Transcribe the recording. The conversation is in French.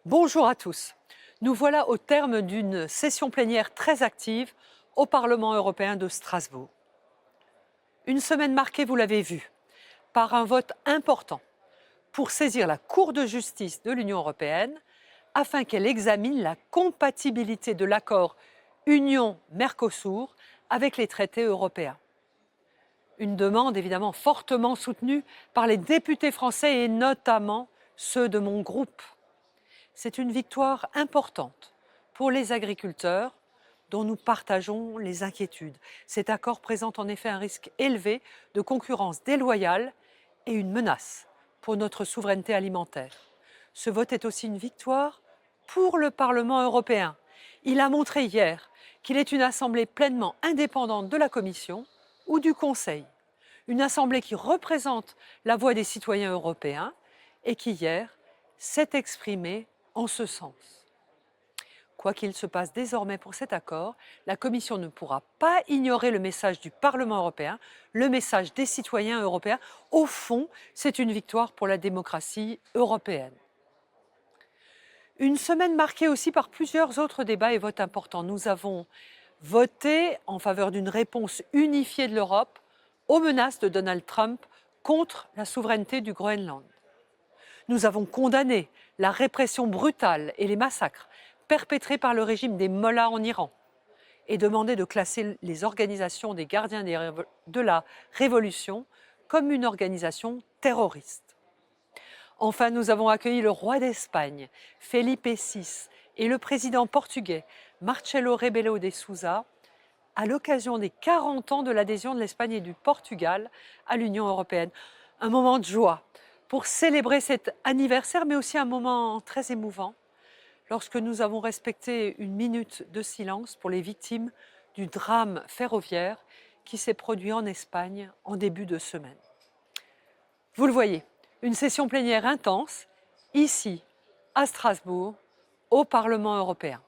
Bonjour à tous. Nous voilà au terme d'une session plénière très active au Parlement européen de Strasbourg. Une semaine marquée, vous l'avez vu, par un vote important pour saisir la Cour de justice de l'Union européenne afin qu'elle examine la compatibilité de l'accord Union-Mercosur avec les traités européens. Une demande évidemment fortement soutenue par les députés français et notamment ceux de mon groupe. C'est une victoire importante pour les agriculteurs dont nous partageons les inquiétudes. Cet accord présente en effet un risque élevé de concurrence déloyale et une menace pour notre souveraineté alimentaire. Ce vote est aussi une victoire pour le Parlement européen. Il a montré hier qu'il est une assemblée pleinement indépendante de la Commission ou du Conseil. Une assemblée qui représente la voix des citoyens européens et qui hier s'est exprimée en ce sens. Quoi qu'il se passe désormais pour cet accord, la Commission ne pourra pas ignorer le message du Parlement européen, le message des citoyens européens. Au fond, c'est une victoire pour la démocratie européenne. Une semaine marquée aussi par plusieurs autres débats et votes importants. Nous avons voté en faveur d'une réponse unifiée de l'Europe aux menaces de Donald Trump contre la souveraineté du Groenland. Nous avons condamné la répression brutale et les massacres perpétrés par le régime des Mollahs en Iran et demandé de classer les organisations des gardiens de la révolution comme une organisation terroriste. Enfin, nous avons accueilli le roi d'Espagne, Felipe VI, et le président portugais, Marcelo Rebelo de Sousa, à l'occasion des 40 ans de l'adhésion de l'Espagne et du Portugal à l'Union européenne. Un moment de joie pour célébrer cet anniversaire, mais aussi un moment très émouvant, lorsque nous avons respecté une minute de silence pour les victimes du drame ferroviaire qui s'est produit en Espagne en début de semaine. Vous le voyez, une session plénière intense, ici, à Strasbourg, au Parlement européen.